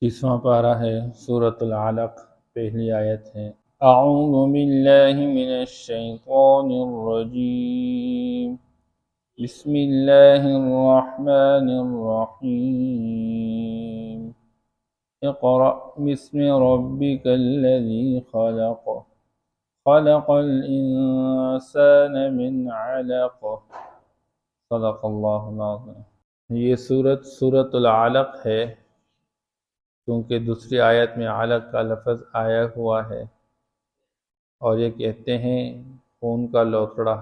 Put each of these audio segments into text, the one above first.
30واں پارہ ہے، سورۃ العلق، پہلی آیت ہے۔ اعوذ باللہ من الشیطان الرجیم، بسم اللہ الرحمن الرحیم۔ اقرأ باسم ربک الذی خلق، خلق الانسان من علق، صدق اللہ العظیم۔ یہ سورۃ العلق ہے، کیونکہ دوسری آیت میں علق کا لفظ آیا ہوا ہے، اور یہ کہتے ہیں خون کا لوتھڑا۔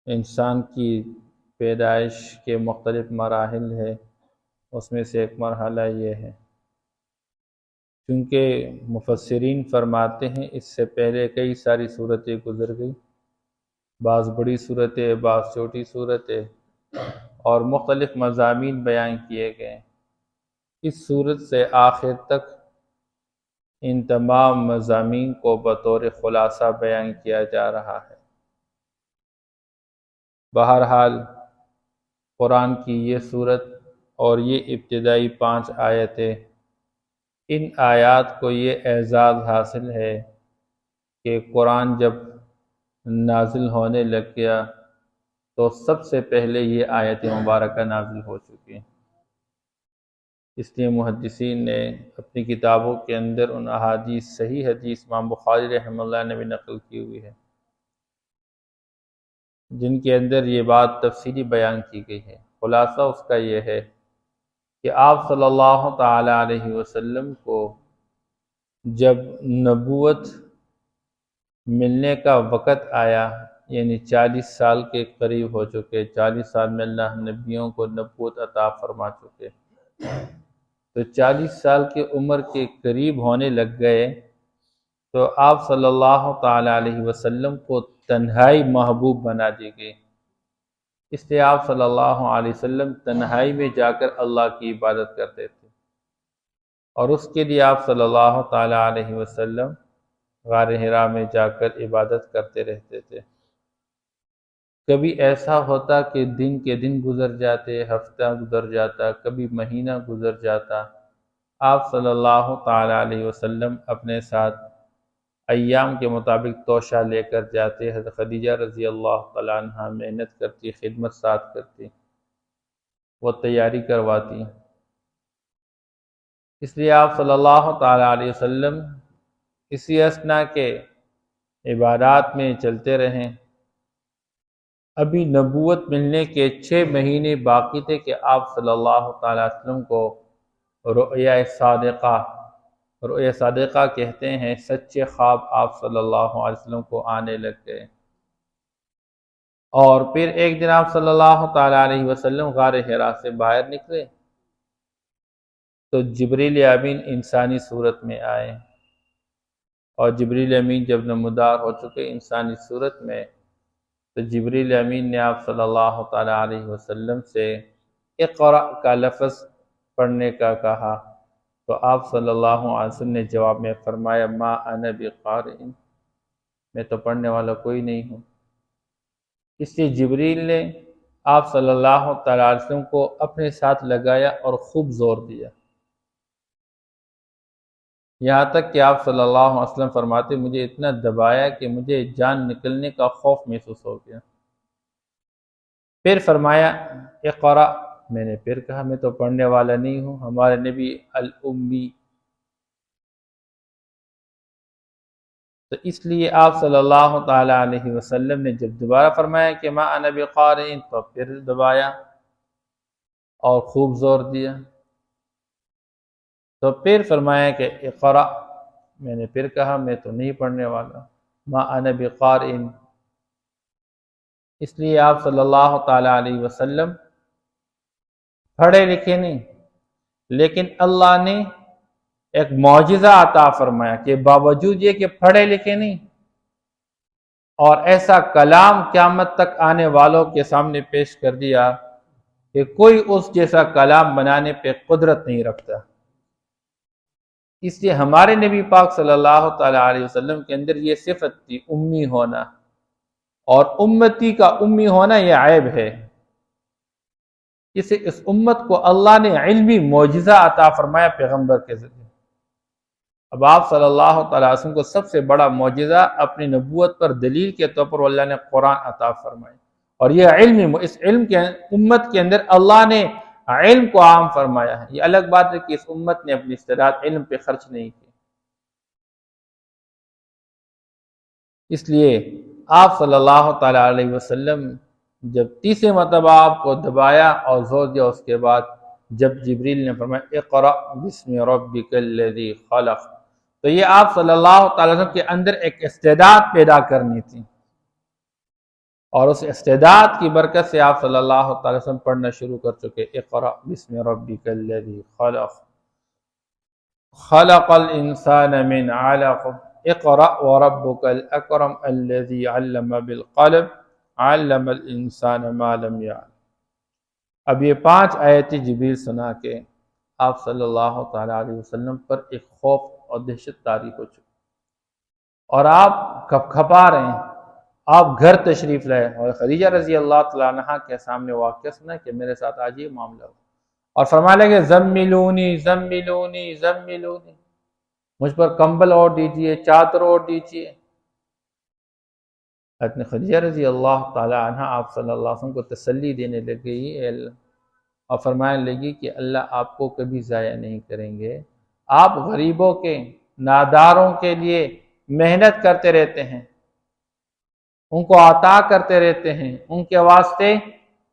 انسان کی پیدائش کے مختلف مراحل ہے، اس میں سے ایک مرحلہ یہ ہے۔ کیونکہ مفسرین فرماتے ہیں اس سے پہلے کئی ساری صورتیں گزر گئی، بعض بڑی صورتیں، بعض چھوٹی صورتیں، اور مختلف مضامین بیان کیے گئے۔ اس صورت سے آخر تک ان تمام مضامین کو بطور خلاصہ بیان کیا جا رہا ہے۔ بہرحال قرآن کی یہ صورت اور یہ ابتدائی 5 آیتیں، ان آیات کو یہ اعزاز حاصل ہے کہ قرآن جب نازل ہونے لگ گیا تو سب سے پہلے یہ آیت مبارکہ نازل ہو چکی ہیں۔ اس لیے محدثین نے اپنی کتابوں کے اندر ان احادیث، صحیح حدیث امام بخاری رحمہ اللہ نے بھی نقل کی ہوئی ہے، جن کے اندر یہ بات تفصیلی بیان کی گئی ہے۔ خلاصہ اس کا یہ ہے کہ آپ صلی اللہ تعالی علیہ وسلم کو جب نبوت ملنے کا وقت آیا، یعنی 40 سال کے قریب ہو چکے، 40 سال میں اللہ نبیوں کو نبوت عطا فرما چکے، تو 40 سال کی عمر کے قریب ہونے لگ گئے، تو آپ صلی اللہ تعالی علیہ وسلم کو تنہائی محبوب بنا دی گئی۔ اس لیے آپ صلی اللہ علیہ وسلم تنہائی میں جا کر اللہ کی عبادت کرتے تھے، اور اس کے لیے آپ صلی اللہ تعالی علیہ وسلم غار حرا میں جا کر عبادت کرتے رہتے تھے۔ کبھی ایسا ہوتا کہ دن کے دن گزر جاتے، ہفتہ گزر جاتا، کبھی مہینہ گزر جاتا، آپ صلی اللہ تعالی علیہ وسلم اپنے ساتھ ایام کے مطابق توشہ لے کر جاتے۔ حضرت خدیجہ رضی اللہ تعالیٰ عنہ محنت کرتی، خدمت ساتھ کرتی، وہ تیاری کرواتی۔ اس لیے آپ صلی اللہ تعالی علیہ وسلم اسی اثنا کے عبادات میں چلتے رہیں۔ ابھی نبوت ملنے کے 6 مہینے باقی تھے کہ آپ صلی اللہ تعالی علیہ وسلم کو رؤیا صادقہ کہتے ہیں، سچے خواب آپ صلی اللہ علیہ وسلم کو آنے لگ گئے۔ اور پھر ایک دن آپ صلی اللہ تعالی علیہ وسلم غار حرا سے باہر نکلے تو جبریل امین انسانی صورت میں آئے، اور جبریل امین جب نمودار ہو چکے انسانی صورت میں، تو جبریل امین نے آپ صلی اللہ تعالی علیہ وسلم سے اقرأ کا لفظ پڑھنے کا کہا، تو آپ صلی اللہ علیہ وسلم نے جواب میں فرمایا ما انا بقارئ، میں تو پڑھنے والا کوئی نہیں ہوں۔ اس لیے جبریل نے آپ صلی اللہ تعالی علیہ وسلم کو اپنے ساتھ لگایا اور خوب زور دیا، یہاں تک کہ آپ صلی اللہ علیہ وسلم فرماتے مجھے اتنا دبایا کہ مجھے جان نکلنے کا خوف محسوس ہو گیا۔ پھر فرمایا اقرأ، میں نے پھر کہا میں تو پڑھنے والا نہیں ہوں، ہمارے نبی الامی۔ تو اس لیے آپ صلی اللہ تعالی علیہ وسلم نے جب دوبارہ فرمایا کہ ما انا بقارئ، تو پھر دبایا اور خوب زور دیا۔ تو پھر فرمایا کہ اقرأ، میں نے پھر کہا میں تو نہیں پڑھنے والا، ما انا بقارئ۔ اس لیے آپ صلی اللہ تعالی علیہ وسلم پڑھے لکھے نہیں، لیکن اللہ نے ایک معجزہ عطا فرمایا کہ باوجود یہ کہ پڑھے لکھے نہیں، اور ایسا کلام قیامت تک آنے والوں کے سامنے پیش کر دیا کہ کوئی اس جیسا کلام بنانے پہ قدرت نہیں رکھتا۔ اس لیے ہمارے نبی پاک صلی اللہ تعالی علیہ وسلم کے اندر یہ صفت تھی، امی ہونا، اور امتی کا امی ہونا یہ عیب ہے۔ اس امت کو اللہ نے علمی معجزہ عطا فرمایا پیغمبر کے ذریعے۔ اب آپ صلی اللہ تعالیٰ علیہ وسلم کو سب سے بڑا معجزہ اپنی نبوت پر دلیل کے طور پر اللہ نے قرآن عطا فرمایا، اور یہ اس علم کے امت کے اندر اللہ نے علم کو عام فرمایا ہے۔ یہ الگ بات ہے کہ اس امت نے اپنی استعداد علم پہ خرچ نہیں کی۔ اس لیے آپ صلی اللہ تعالیٰ علیہ وسلم جب تیسرے مرتبہ آپ کو دبایا اور زور دیا، اس کے بعد جب جبریل نے فرمایا اقرأ بسم ربک الذی خلق، تو یہ آپ صلی اللہ تعالیٰ وسلم کے اندر ایک استعداد پیدا کرنی تھی، اور اس استعداد کی برکت سے آپ صلی اللہ تعالیٰ وسلم پڑھنا شروع کر چکے۔ اقرأ بسم ربک الذی خلق، خلق الانسان من علق، اقرأ وربک الاکرم الذی علم بالقلم علم الانسان ما لم یعلم۔ اب یہ 5 آیتیں جبریل سنا کے آپ صلی اللہ تعالیٰ علیہ وسلم پر ایک خوف اور دہشت طاری ہو چکی، اور آپ کھپ کھپا رہے ہیں۔ آپ گھر تشریف لائے اور خدیجہ رضی اللہ تعالیٰ عنہا کے سامنے واقعہ سنا کہ میرے ساتھ آج یہ معاملہ ہو، اور فرمانے لگے زملونی زملونی زملونی، مجھ پر کمبل اوڑھ دیجئے، چادر اوڑھ دیجئے۔ حضرت خدیجہ رضی اللہ تعالیٰ عنہ آپ صلی اللہ علیہ وسلم کو تسلی دینے لگی اور فرمانے لگی کہ اللہ آپ کو کبھی ضائع نہیں کریں گے، آپ غریبوں کے، ناداروں کے لیے محنت کرتے رہتے ہیں، ان کو عطا کرتے رہتے ہیں، ان کے واسطے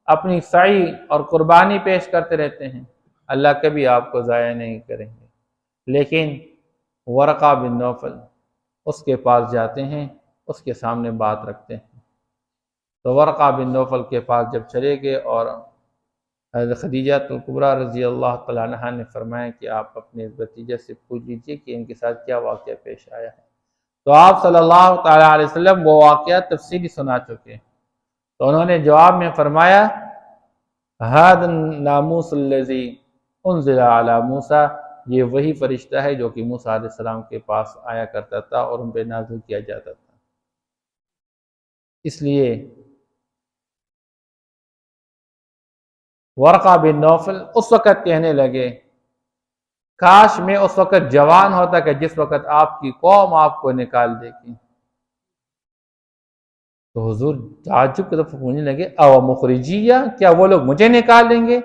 اپنی سعی اور قربانی پیش کرتے رہتے ہیں، اللہ کبھی آپ کو ضائع نہیں کریں گے۔ لیکن ورقہ بن نوفل اس کے پاس جاتے ہیں، اس کے سامنے بات رکھتے ہیں، تو ورقہ بن نوفل کے پاس جب چلے گئے اور حضرت خدیجہ الکبریٰ رضی اللہ تعالیٰ عنہا نے فرمایا کہ آپ اپنے بھتیجے سے پوچھ لیجیے کہ ان کے ساتھ کیا واقعہ پیش آیا ہے، تو آپ صلی اللہ تعالیٰ علیہ وسلم وہ واقعہ تفصیلی سنا چکے، تو انہوں نے جواب میں فرمایا ھذا الناموس الذی انزل علی موسیٰ، یہ وہی فرشتہ ہے جو کہ موسیٰ علیہ السلام کے پاس آیا کرتا تھا اور ان پہ نازل کیا جاتا تھا۔ اس لیے ورقہ بن نوفل اس وقت کہنے لگے کاش میں اس وقت جوان ہوتا کہ جس وقت آپ کی قوم آپ کو نکال دے گی۔ تو حضور تعجب کی طرف پوچھنے لگے او مخرجیہ، کیا وہ لوگ مجھے نکال دیں گے؟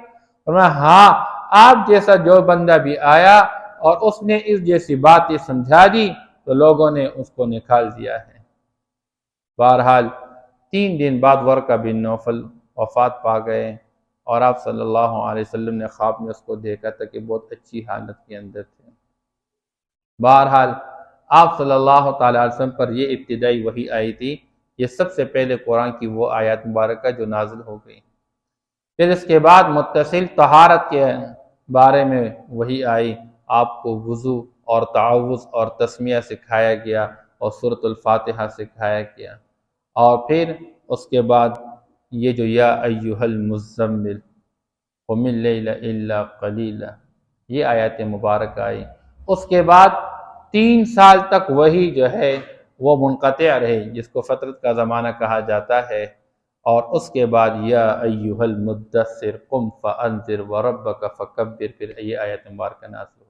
فرمایا ہاں، آپ جیسا جو بندہ بھی آیا اور اس نے اس جیسی باتیں سمجھا دی تو لوگوں نے اس کو نکال دیا ہے۔ بہرحال 3 دن بعد ورقہ بن نوفل وفات پا گئے، اور آپ صلی اللہ علیہ وسلم نے خواب میں اس کو دیکھا تھا کہ بہت اچھی حالت کے اندر تھے۔ بہرحال آپ صلی اللہ تعالیٰ علیہ وسلم پر یہ ابتدائی وحی آئی تھی، یہ سب سے پہلے قرآن کی وہ آیات مبارکہ جو نازل ہو گئی۔ پھر اس کے بعد متصل طہارت کے بارے میں وحی آئی، آپ کو وضو اور تعوذ اور تسمیہ سکھایا گیا اور سورۃ الفاتحہ سکھایا گیا، اور پھر اس کے بعد یہ جو یا ایھا المزمل قم اللیل الا قلیلا، یہ آیات مبارکہ آئی۔ اس کے بعد 3 سال تک وحی جو ہے وہ منقطع رہی، جس کو فترت کا زمانہ کہا جاتا ہے، اور اس کے بعد یا ایھا المدثر قم فانذر وربک فکبر، پھر یہ آیت مبارکہ نازل ہوئی۔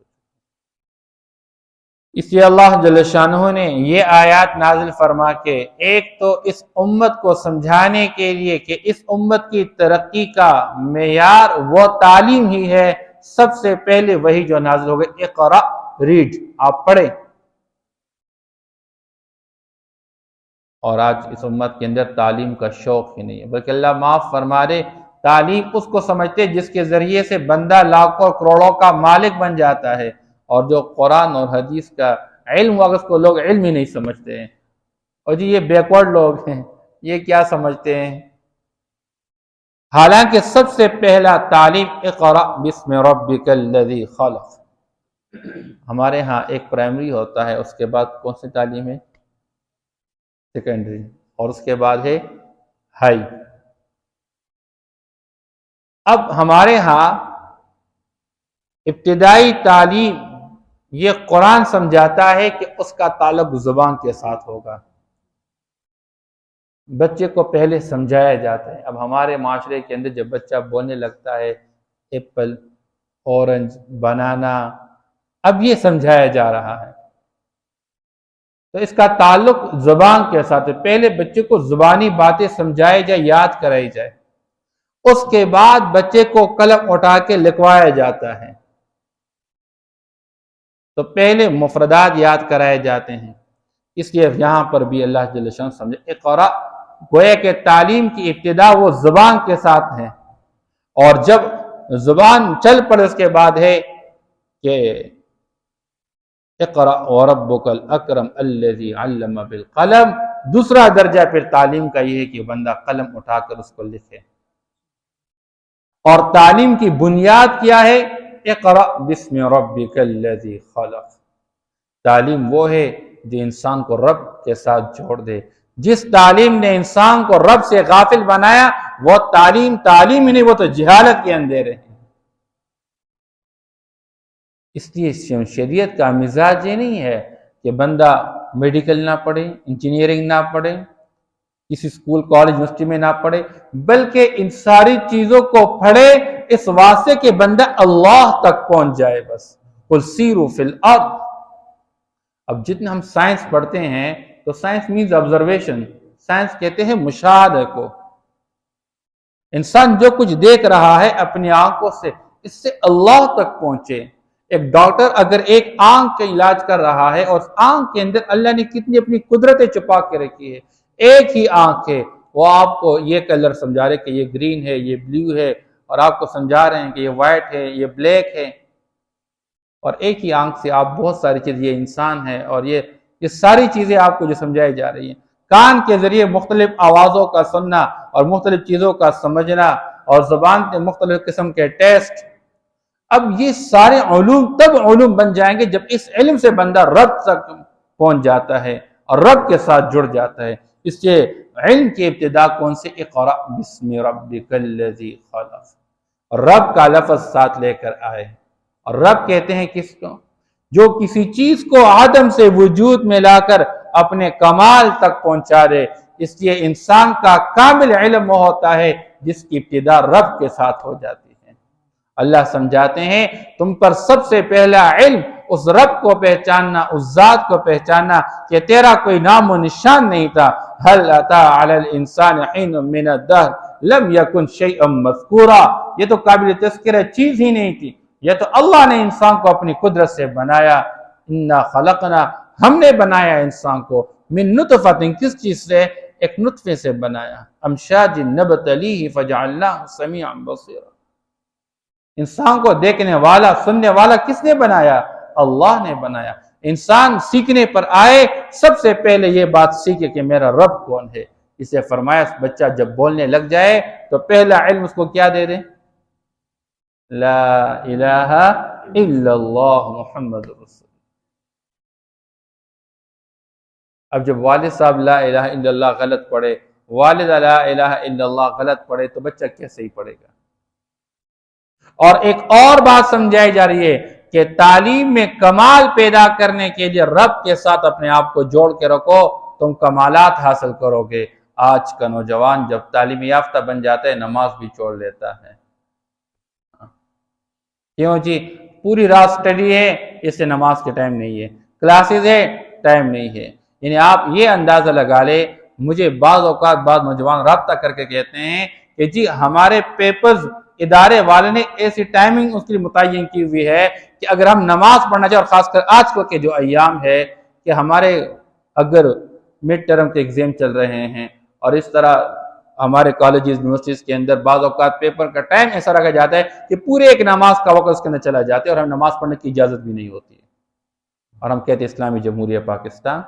اس لیے اللہ جل شانہ نے یہ آیات نازل فرما کے ایک تو اس امت کو سمجھانے کے لیے کہ اس امت کی ترقی کا معیار وہ تعلیم ہی ہے، سب سے پہلے وہی جو نازل ہو گئی اقرأ، ریڈ، آپ پڑھیں۔ اور آج اس امت کے اندر تعلیم کا شوق ہی نہیں ہے، بلکہ اللہ معاف فرما دے، تعلیم اس کو سمجھتے جس کے ذریعے سے بندہ لاکھوں اور کروڑوں کا مالک بن جاتا ہے، اور جو قرآن اور حدیث کا علم ہوا اس کو لوگ علم ہی نہیں سمجھتے ہیں، اور جی یہ بیکورڈ لوگ ہیں، یہ کیا سمجھتے ہیں؟ حالانکہ سب سے پہلا تعلیم اقرأ بسم ربک الذی خلق۔ ہمارے ہاں ایک پرائمری ہوتا ہے، اس کے بعد کون سی تعلیم ہے؟ سیکنڈری، اور اس کے بعد ہے ہائی۔ اب ہمارے ہاں ابتدائی تعلیم یہ قرآن سمجھاتا ہے کہ اس کا تعلق زبان کے ساتھ ہوگا، بچے کو پہلے سمجھایا جاتا ہے۔ اب ہمارے معاشرے کے اندر جب بچہ بولنے لگتا ہے ایپل، اورنج، بنانا، اب یہ سمجھایا جا رہا ہے۔ تو اس کا تعلق زبان کے ساتھ ہے۔ پہلے بچے کو زبانی باتیں سمجھائی جائے، یاد کرائی جائے، اس کے بعد بچے کو قلم اٹھا کے لکھوایا جاتا ہے۔ تو پہلے مفردات یاد کرائے جاتے ہیں۔ اس لیے یہاں پر بھی اللہ جل شانہ سمجھے اقرا، گویا کہ تعلیم کی ابتدا وہ زبان کے ساتھ ہے، اور جب زبان چل پڑے اس کے بعد ہے کہ اقرا وربک الاکرم الذی علم بالقلم۔ دوسرا درجہ پھر تعلیم کا یہ ہے کہ بندہ قلم اٹھا کر اس کو لکھے۔ اور تعلیم کی بنیاد کیا ہے؟ اقرا بسم ربک الذی خلق۔ تعلیم وہ ہے جو انسان کو رب کے ساتھ جوڑ دے۔ جس تعلیم نے انسان کو رب سے غافل بنایا وہ تعلیم ہی نہیں، وہ تو جہالت کے اندھیرے ہیں۔ اس لیے شریعت کا مزاج یہ نہیں ہے کہ بندہ میڈیکل نہ پڑھے، انجینئرنگ نہ پڑھے، کسی اسکول کالج یونیورسٹی میں نہ پڑھے، بلکہ ان ساری چیزوں کو پڑھے اس واسطے کہ بندہ اللہ تک پہنچ جائے۔ بس قل سیروا فی الارض۔ اب جتنے ہم سائنس پڑھتے ہیں تو سائنس مینز آبزرویشن، سائنس کہتے ہیں مشاہدہ کو۔ انسان جو کچھ دیکھ رہا ہے اپنی آنکھوں سے، اس سے اللہ تک پہنچے۔ ایک ڈاکٹر اگر ایک آنکھ کا علاج کر رہا ہے اور اس آنکھ کے اندر اللہ نے کتنی اپنی قدرتیں چھپا کے رکھی ہے، ایک ہی آنکھ ہے، وہ آپ کو یہ کلر سمجھا رہے کہ یہ گرین ہے، یہ بلیو ہے، اور آپ کو سمجھا رہے ہیں کہ یہ وائٹ ہے، یہ بلیک ہے، اور ایک ہی آنکھ سے آپ بہت ساری چیز، یہ انسان ہے، اور یہ ساری چیزیں آپ کو جو سمجھائی جا رہی ہیں۔ کان کے ذریعے مختلف آوازوں کا سننا اور مختلف چیزوں کا سمجھنا، اور زبان کے مختلف قسم کے ٹیسٹ۔ اب یہ سارے علوم تب علوم بن جائیں گے جب اس علم سے بندہ رب تک پہنچ جاتا ہے اور رب کے ساتھ جڑ جاتا ہے۔ اس لیے علم کی ابتدا کون سے؟ اقرأ بسم ربک الذی خلق، رب کا لفظ ساتھ لے کر آئے۔ اور رب کہتے ہیں کس کو؟ جو کسی چیز کو عدم سے وجود میں لا کر اپنے کمال تک پہنچا دے۔ اس لیے انسان کا کامل علم وہ ہوتا ہے جس کی ابتدا رب کے ساتھ ہو جاتی ہے۔ اللہ سمجھاتے ہیں تم پر سب سے پہلا علم اس رب کو پہچاننا، اس ذات کو پہچاننا کہ تیرا کوئی نام و نشان نہیں تھا۔ هل اتى على الانسان حين من الدهر لم يكن شيئا مذكورا۔ یہ تو قابل تذکرہ چیز ہی نہیں تھی، یہ تو اللہ نے انسان کو اپنی قدرت سے بنایا۔ انا خلقنا، ہم نے بنایا انسان کو، من نطفۃ، کس چیز سے؟ ایک نطفے سے بنایا، امشاج نبتلیہ فجعلناہ سمیعا بصیرا۔ انسان کو دیکھنے والا، سننے والا کس نے بنایا؟ اللہ نے بنایا۔ انسان سیکھنے پر آئے، سب سے پہلے یہ بات سیکھے کہ میرا رب کون ہے۔ اسے فرمایا بچہ جب بولنے لگ جائے تو پہلا علم اس کو کیا دے دیں؟ لا الہ الا اللہ محمد رسول۔ اب جب والد صاحب لا الہ الا اللہ غلط پڑھے، والد لا الہ الا اللہ غلط پڑھے تو بچہ کیسے ہی پڑھے گا؟ اور ایک اور بات سمجھائی جا رہی ہے کہ تعلیم میں کمال پیدا کرنے کے لیے رب کے ساتھ اپنے آپ کو جوڑ کے رکھو، تم کمالات حاصل کرو گے۔ آج کا نوجوان جب تعلیم یافتہ بن جاتا ہے نماز بھی چھوڑ لیتا ہے۔ کیوں جی؟ پوری رات سٹڈی ہے، اس سے نماز کے ٹائم نہیں ہے، کلاسز ہے، ٹائم نہیں ہے۔ یعنی آپ یہ اندازہ لگا لے، مجھے بعض اوقات بعض نوجوان رابطہ کر کے کہتے ہیں کہ جی ہمارے پیپرز ادارے والے نے ایسی ٹائمنگ اس کے لیے متعین کی ہوئی ہے کہ اگر ہم نماز پڑھنا چاہیں، اور خاص کر آج کل کے جو ایام ہے کہ ہمارے اگر مڈ ٹرم کے ایگزام چل رہے ہیں اور اس طرح ہمارے کالجز یونیورسٹیز کے اندر بعض اوقات پیپر کا ٹائم ایسا رکھا جاتا ہے کہ پورے ایک نماز کا وقت اس کے اندر چلا جاتا ہے اور ہم نماز پڑھنے کی اجازت بھی نہیں ہوتی ہے، اور ہم کہتے ہیں اسلامی جمہوریہ پاکستان۔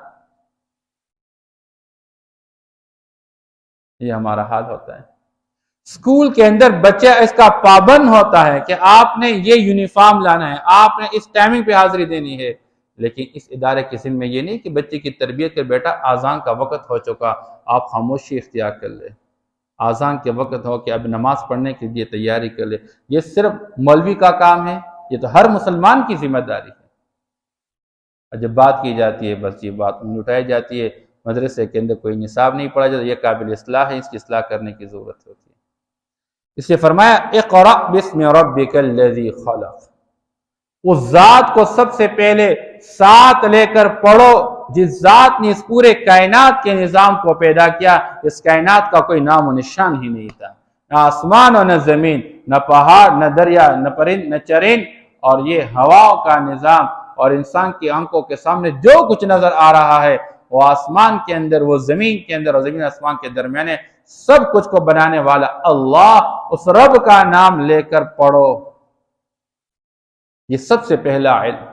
یہ ہمارا حال ہوتا ہے۔ اسکول کے اندر بچہ اس کا پابند ہوتا ہے کہ آپ نے یہ یونیفارم لانا ہے، آپ نے اس ٹائمنگ پہ حاضری دینی ہے، لیکن اس ادارے کے ذمہ میں یہ نہیں کہ بچے کی تربیت کے بیٹا اذان کا وقت ہو چکا، آپ خاموشی اختیار کر لیں، اذان کے وقت ہو کہ اب نماز پڑھنے کے لیے تیاری کر لے۔ یہ صرف مولوی کا کام ہے؟ یہ تو ہر مسلمان کی ذمہ داری ہے۔ اور جب بات کی جاتی ہے بس یہ بات اٹھائی جاتی ہے، مدرسے کے اندر کوئی نصاب نہیں پڑھا جاتا، یہ قابل اصلاح ہے، اس کی اصلاح کرنے کی ضرورت ہوتی ہے۔ اس لیے فرمایا اقرأ باسم ربک الذی خلق، اس ذات کو سب سے پہلے ساتھ لے کر پڑھو جس ذات نے اس پورے کائنات کے نظام کو پیدا کیا۔ اس کائنات کا کوئی نام و نشان ہی نہیں تھا، نہ آسمان اور نہ زمین، نہ پہاڑ، نہ دریا، نہ پرند، نہ چرند، اور یہ ہواؤں کا نظام اور انسان کی آنکھوں کے سامنے جو کچھ نظر آ رہا ہے وہ آسمان کے اندر، وہ زمین کے اندر اور زمین آسمان کے درمیانے سب کچھ کو بنانے والا اللہ، اس رب کا نام لے کر پڑھو۔ یہ سب سے پہلا علم۔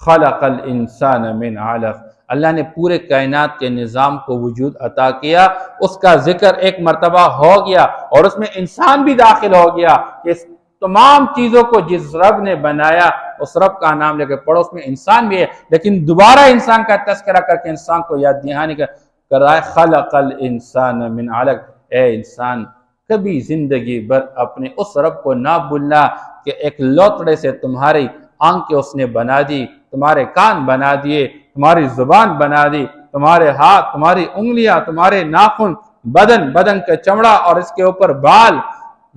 خلق الانسان من علق، اللہ نے پورے کائنات کے نظام کو وجود عطا کیا، اس کا ذکر ایک مرتبہ ہو گیا اور اس میں انسان بھی داخل ہو گیا کہ اس تمام چیزوں کو جس رب نے بنایا اس رب کا نام لے کے پڑھو، اس میں انسان بھی ہے، لیکن دوبارہ انسان کا تذکرہ کر کے انسان کو یاد دہانی کر رہا ہے۔ خلق الانسان من علق، اے انسان کبھی زندگی بھر اپنے اس رب کو نہ بھولنا کہ ایک لوتڑے سے تمہاری آنکھیں اس نے بنا دی، تمہارے کان بنا دیے، تمہاری زبان بنا دی، تمہارے ہاتھ، تمہاری انگلیاں، تمہارے ناخن، بدن کا چمڑا اور اس کے اوپر بال،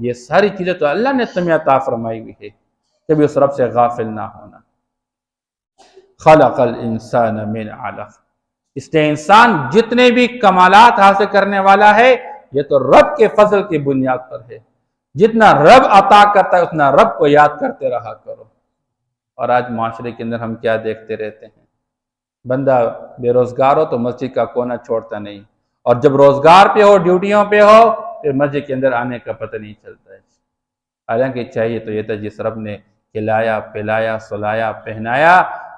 یہ ساری چیزیں تو اللہ نے تمہیں عطا فرمائی ہوئی ہے، کبھی اس رب سے غافل نہ ہونا۔ خلق الانسان من علق، اس لیے انسان جتنے بھی کمالات حاصل کرنے والا ہے یہ تو رب کے فضل کی بنیاد پر ہے۔ جتنا رب عطا کرتا ہے اتنا رب کو یاد کرتے رہا کرو۔ اور آج معاشرے کے اندر ہم کیا دیکھتے رہتے ہیں، بندہ بے روزگار ہو تو مسجد کا کونا چھوڑتا نہیں، اور جب روزگار پہ ہو، ڈیوٹیوں پہ ہو، پھر مسجد کے اندر آنے کا پتہ نہیں چلتا ہے۔ حالانکہ چاہیے تو یہ تھا جس رب نے کھلایا، پلایا، سلایا، پہنایا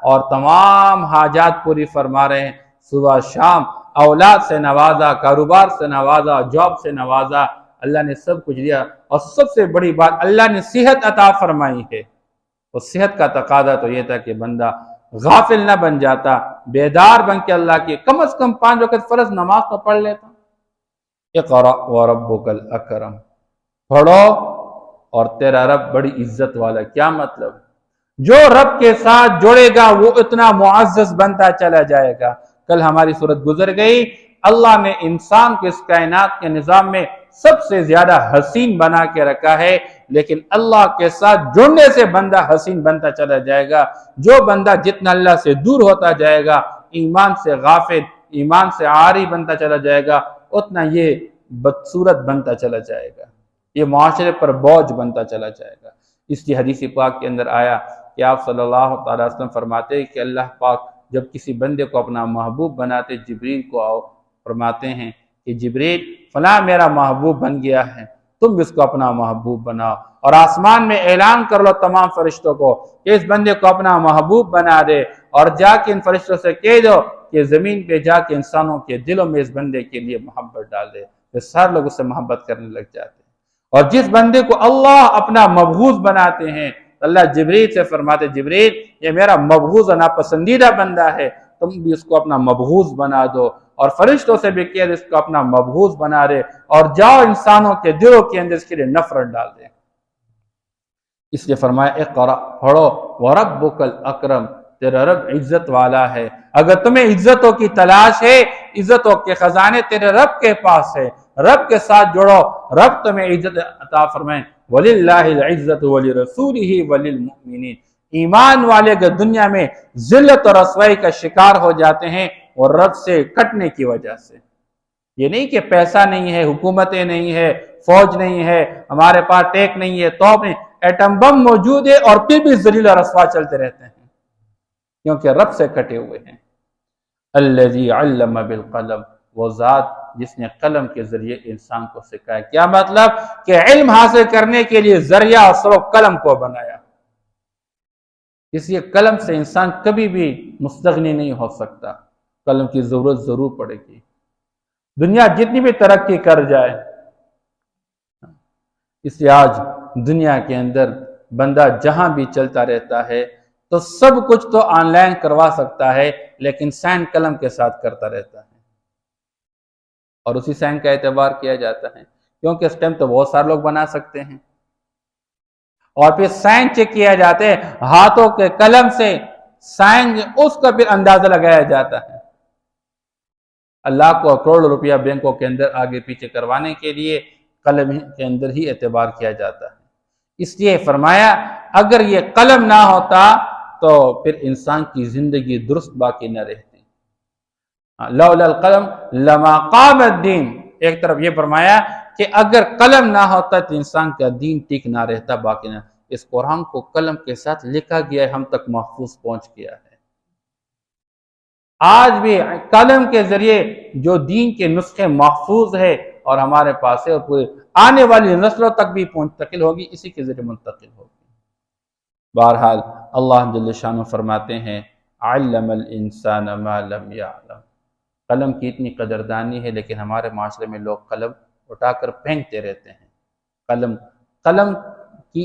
اور تمام حاجات پوری فرما رہے ہیں، صبح شام اولاد سے نوازا، کاروبار سے نوازا، جاب سے نوازا، اللہ نے سب کچھ دیا، اور سب سے بڑی بات اللہ نے صحت عطا فرمائی ہے۔ اس صحت کا تقاضا تو یہ تھا کہ بندہ غافل نہ بن جاتا، بیدار بن کے اللہ کی کم از کم 5 وقت فرض نماز تو پڑھ لیتا۔ اقرأ وربک الاکرم، پڑھو اور تیرا رب بڑی عزت والا۔ کیا مطلب؟ جو رب کے ساتھ جڑے گا وہ اتنا معزز بنتا چلا جائے گا۔ کل ہماری صورت گزر گئی، اللہ نے انسان کو اس کائنات کے نظام میں سب سے زیادہ حسین بنا کے رکھا ہے، لیکن اللہ کے ساتھ جڑنے سے بندہ حسین بنتا چلا جائے گا۔ جو بندہ جتنا اللہ سے دور ہوتا جائے گا، ایمان سے غافل، ایمان سے عاری بنتا چلا جائے گا، اتنا یہ بدصورت بنتا چلا جائے گا، یہ معاشرے پر بوجھ بنتا چلا جائے گا۔ اس کی حدیث پاک کے اندر آیا کہ آپ صلی اللہ علیہ وسلم فرماتے ہیں کہ اللہ پاک جب کسی بندے کو اپنا محبوب بناتے، جبریل کو فرماتے ہیں کہ جبریل فلاں میرا محبوب بن گیا ہے، تم بھی اس کو اپنا محبوب بناؤ، اور آسمان میں اعلان کر لو تمام فرشتوں کو کہ اس بندے کو اپنا محبوب بنا دے، اور جا کے ان فرشتوں سے کہہ دو کہ زمین پہ جا کے انسانوں کے دلوں میں اس بندے کے لیے محبت ڈال دے، پھر سارے لوگ اس سے محبت کرنے لگ جاتے ہیں۔ اور جس بندے کو اللہ اپنا مبغوض بناتے ہیں، اللہ جبریل سے فرماتے جبریل یہ میرا مبغوض ناپسندیدہ بندہ ہے، تم بھی اس کو اپنا مبغوض بنا دو، اور فرشتوں سے بھی کہہ دے اس کو اپنا مبغوض بنا دے، اور جاؤ انسانوں کے دلوں کے اندر اس کے لیے نفرت ڈال دے۔ اس لیے فرمایا اقرأ، پڑھو، وربک الاکرم، تیرا رب عزت والا ہے۔ اگر تمہیں عزتوں کی تلاش ہے، عزتوں کے خزانے تیرے رب کے پاس ہے، رب کے ساتھ جڑو، رب تمہیں عزت عطا فرمائے۔ وَلِلَّهِ الْعِزَّةُ وَلِرَسُولِهِ وَلِلْمُؤْمِنِينَ، ایمان والے اگر دنیا میں ذلت اور رسوائی کا شکار ہو جاتے ہیں اور رب سے کٹنے کی وجہ سے، یہ نہیں کہ پیسہ نہیں ہے، حکومتیں نہیں ہے، فوج نہیں ہے، ہمارے پاس ٹیک نہیں ہے، توپ نہیں، ایٹم بم موجود ہے اور پھر بھی ذلیل اور رسوا چلتے رہتے ہیں، کیونکہ رب سے کٹے ہوئے ہیں۔ الذی علم بالقلم، وہ ذات جس نے قلم کے ذریعے انسان کو سکھایا۔ کیا مطلب؟ کہ علم حاصل کرنے کے لیے ذریعہ اور سبب قلم کو بنایا، اس لیے قلم سے انسان کبھی بھی مستغنی نہیں ہو سکتا، قلم کی ضرورت ضرور پڑے گی۔ دنیا جتنی بھی ترقی کر جائے، اس لیے آج دنیا کے اندر بندہ جہاں بھی چلتا رہتا ہے تو سب کچھ تو آن لائن کروا سکتا ہے، لیکن سائن قلم کے ساتھ کرتا رہتا ہے، اور اسی سائن کا اعتبار کیا جاتا ہے، کیونکہ اس ٹائم تو بہت سارے لوگ بنا سکتے ہیں، اور پھر سائن چیک کیا جاتا ہے ہاتھوں کے قلم سے، سائن اس کا پھر اندازہ لگایا جاتا ہے۔ لاکھوں کروڑ روپیہ بینکوں کے اندر آگے پیچھے کروانے کے لیے قلم کے اندر ہی اعتبار کیا جاتا ہے۔ اس لیے فرمایا اگر یہ قلم نہ ہوتا تو پھر انسان کی زندگی درست باقی نہ رہتی۔ لولا القلم لما قام الدین، ایک طرف یہ فرمایا کہ اگر قلم نہ ہوتا تو انسان کا دین ٹک نہ رہتا، باقی نہ۔ اس قرآن کو قلم کے ساتھ لکھا گیا ہے، ہم تک محفوظ پہنچ گیا ہے۔ آج بھی قلم کے ذریعے جو دین کے نسخے محفوظ ہے اور ہمارے پاس ہے، اور پورے آنے والی نسلوں تک بھی منتقل ہوگی، اسی کے ذریعے منتقل ہوگی۔ بہرحال اللہ جل شانہ فرماتے ہیں علم الانسان ما لم یعلم۔ قلم کی اتنی قدردانی ہے، لیکن ہمارے معاشرے میں لوگ قلم اٹھا کر پھینکتے رہتے ہیں۔ قلم کی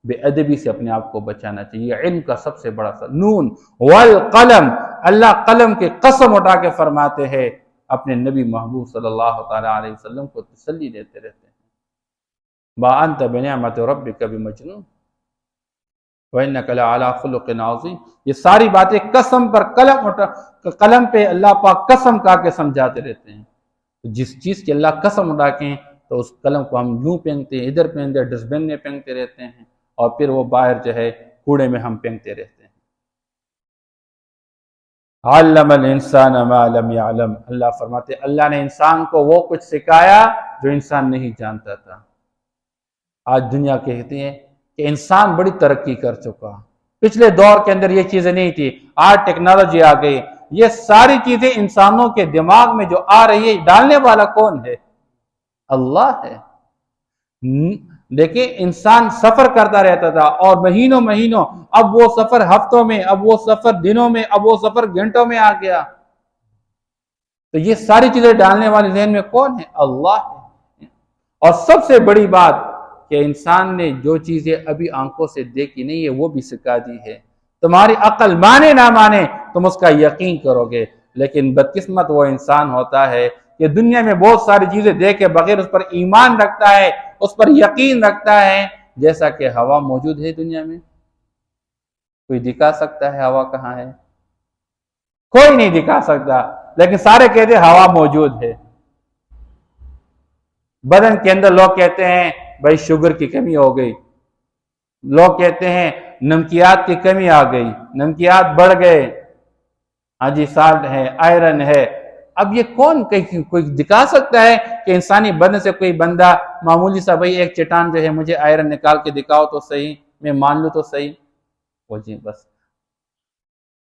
بے ادبی سے اپنے آپ کو بچانا چاہیے۔ علم کا سب سے بڑا نون والقلم، اللہ قلم کے قسم اٹھا کے فرماتے ہیں، اپنے نبی محبوب صلی اللہ تعالیٰ علیہ وسلم کو تسلی دیتے رہتے ہیں۔ ما انت بنعمت ربک بمجنون وانک لعلی خلق عظیم۔ یہ ساری باتیں قسم پر قلم پہ اللہ پاک قسم کھا کے سمجھاتے رہتے ہیں۔ جس چیز کی اللہ قسم اٹھا کے تو اس قلم کو ہم یوں پھینکتے ہیں، ادھر پھینکتے ہیں، ڈسٹ بن میں پھینکتے رہتے ہیں، اور پھر وہ باہر جو ہے کوڑے میں ہم پھینکتے رہتے ہیں۔ علم الانسان ما لم یعلم، اللہ فرماتے اللہ نے انسان کو وہ کچھ سکھایا جو انسان نہیں جانتا تھا۔ آج دنیا کہتی ہے کہ انسان بڑی ترقی کر چکا، پچھلے دور کے اندر یہ چیزیں نہیں تھی، آج ٹیکنالوجی آ گئی۔ یہ ساری چیزیں انسانوں کے دماغ میں جو آ رہی ہے، ڈالنے والا کون ہے؟ اللہ ہے۔ دیکھیں انسان سفر کرتا رہتا تھا، اور مہینوں اب وہ سفر ہفتوں میں، اب وہ سفر دنوں میں، اب وہ سفر گھنٹوں میں آ گیا۔ تو یہ ساری چیزیں ڈالنے والے ذہن میں کون ہے؟ اللہ ہے۔ اور سب سے بڑی بات کہ انسان نے جو چیزیں ابھی آنکھوں سے دیکھی نہیں ہے وہ بھی سکھا دی ہے۔ تمہاری عقل مانے نہ مانے تم اس کا یقین کرو گے، لیکن بدقسمت وہ انسان ہوتا ہے کہ دنیا میں بہت ساری چیزیں دیکھ کے بغیر اس پر ایمان رکھتا ہے، اس پر یقین رکھتا ہے۔ جیسا کہ ہوا موجود ہے دنیا میں، کوئی دکھا سکتا ہے ہوا کہاں ہے؟ کوئی نہیں دکھا سکتا، لیکن سارے کہتے ہیں ہوا موجود ہے۔ بدن کے اندر لوگ کہتے ہیں بھائی شوگر کی کمی ہو گئی، لوگ کہتے ہیں نمکیات کی کمی آ گئی، نمکیات بڑھ گئے، ہاں جی سالٹ ہے، آئرن ہے۔ اب یہ کون کوئی دکھا سکتا ہے کہ انسانی بدن سے کوئی بندہ معمولی سا بھائی ایک چٹان جو ہے مجھے آئرن نکال کے دکھاؤ تو صحیح، میں مان لوں تو صحیح؟ وہ جی بس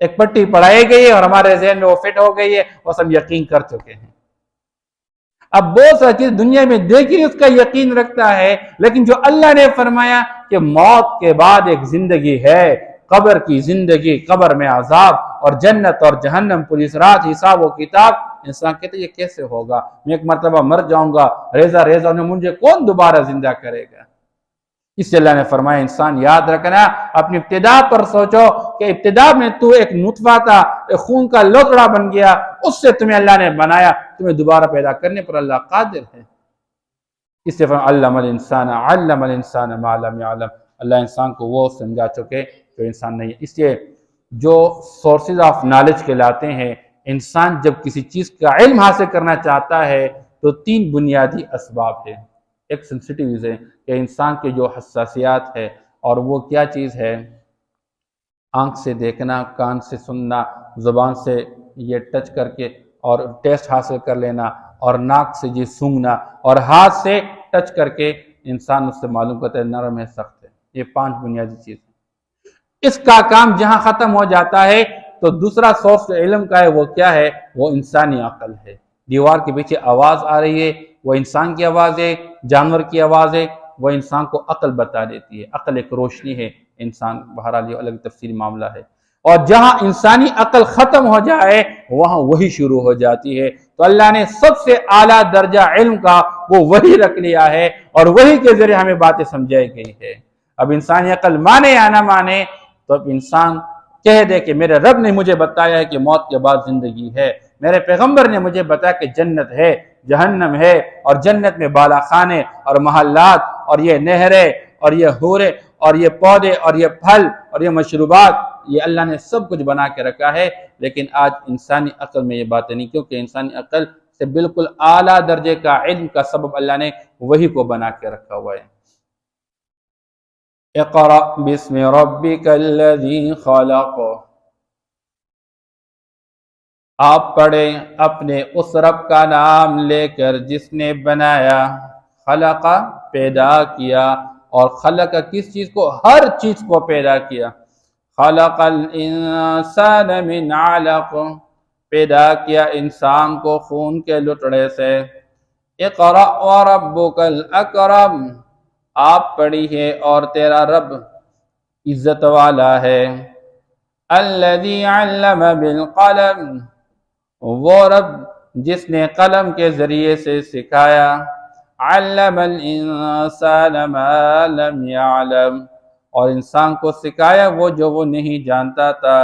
ایک پٹی پڑھائی گئی ہے اور ہمارے ذہن میں وہ فٹ ہو گئی ہے، بس ہم یقین کر چکے ہیں۔ اب بہت ساری چیز دنیا میں دیکھی اس کا یقین رکھتا ہے، لیکن جو اللہ نے فرمایا کہ موت کے بعد ایک زندگی ہے، قبر کی زندگی، قبر میں عذاب، اور جنت اور جہنم، پولیس رات، حساب و کتاب، انسان کہتے ہیں یہ کیسے ہوگا؟ میں ایک مرتبہ مر جاؤں گا، ریزہ میں مجھے کون دوبارہ زندہ کرے گا؟ اس سے اللہ نے فرمایا انسان یاد رکھنا، اپنی ابتدا پر سوچو کہ ابتدا میں تو ایک نطفہ تھا، ایک خون کا لوتڑا بن گیا، اس سے تمہیں اللہ نے بنایا، تمہیں دوبارہ پیدا کرنے پر اللہ قادر ہے۔ اس سے فرمایا علم الانسان ما لم یعلم، اللہ انسان کو وہ سمجھا چکے جو انسان نہیں ہے۔ اس لیے جو سورسز آف نالج کہلاتے ہیں، انسان جب کسی چیز کا علم حاصل کرنا چاہتا ہے تو 3 بنیادی اسباب ہیں۔ ایک سینسٹیوز ہے کہ انسان کے جو حساسیات ہے، اور وہ کیا چیز ہے؟ آنکھ سے دیکھنا، کان سے سننا، زبان سے یہ ٹچ کر کے اور ٹیسٹ حاصل کر لینا، اور ناک سے یہ سونگھنا، اور ہاتھ سے ٹچ کر کے انسان اس سے معلوم کرتا ہے نرم ہے سخت ہے۔ یہ 5 بنیادی چیز ہے۔ اس کا کام جہاں ختم ہو جاتا ہے تو دوسرا سورس علم کا ہے، وہ کیا ہے؟ وہ انسانی عقل ہے۔ دیوار کے پیچھے آواز آ رہی ہے، وہ انسان کی آواز ہے، جانور کی آواز ہے، وہ انسان کو عقل بتا دیتی ہے۔ عقل ایک روشنی ہے، انسان بہرحال یہ الگ تفصیلی معاملہ ہے۔ اور جہاں انسانی عقل ختم ہو جائے وہاں وہی شروع ہو جاتی ہے۔ تو اللہ نے سب سے اعلیٰ درجہ علم کا وہ وہی رکھ لیا ہے، اور وہی کے ذریعے ہمیں باتیں سمجھائی گئی ہے۔ اب انسانی عقل مانے یا نہ مانے، تو اب انسان کہہ دے کہ میرے رب نے مجھے بتایا ہے کہ موت کے بعد زندگی ہے، میرے پیغمبر نے مجھے بتایا کہ جنت ہے، جہنم ہے، اور جنت میں بالا خانے اور محلات، اور یہ نہریں، اور یہ حوریں، اور یہ پودے، اور یہ پھل، اور یہ مشروبات، یہ اللہ نے سب کچھ بنا کے رکھا ہے، لیکن آج انسانی عقل میں یہ باتیں نہیں، کیونکہ انسانی عقل سے بالکل اعلیٰ درجے کا علم کا سبب اللہ نے وہی کو بنا کے رکھا ہوا ہے۔ اقرأ بسم ربک الذی خلق، آپ پڑھیں اپنے اس رب کا نام لے کر جس نے بنایا، خلق پیدا کیا، اور خلق کس چیز کو؟ ہر چیز کو پیدا کیا۔ خلق الانسان من علق، پیدا کیا انسان کو خون کے لٹڑے سے۔ اقرأ وربک الاکرم، آپ پڑھیے اور تیرا رب عزت والا ہے۔ الذی علم بالقلم، وہ رب جس نے قلم کے ذریعے سے سکھایا۔ علم الانسان ما لم يعلم، اور انسان کو سکھایا وہ جو وہ نہیں جانتا تھا۔